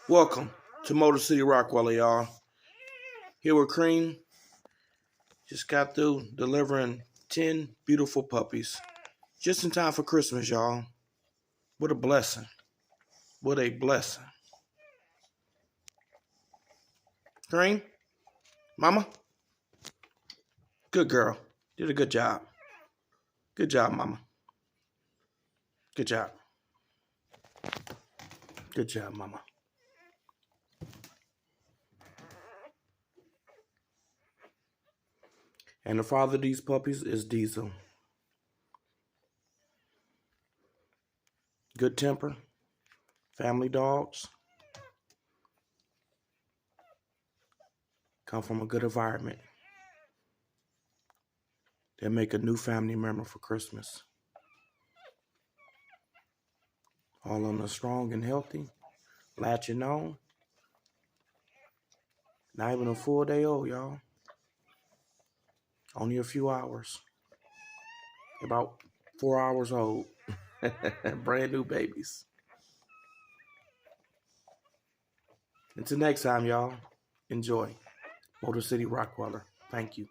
Welcome to Motor City Rockwell, y'all. Here with Cream. Just got through delivering 10 beautiful puppies. Just in time for Christmas, y'all. What a blessing. What a blessing. Cream? Mama? Good girl. Did a good job. Good job, Mama. Good job. Good job, Mama. And the father of these puppies is Diesel. Good temper. Family dogs. Come from a good environment. They make a new family member for Christmas. All on the strong and healthy. Latching on. Not even a full day old, y'all. Only a few hours. About 4 hours old. Brand new babies. Until next time, y'all. Enjoy. Motor City Rockweller. Thank you.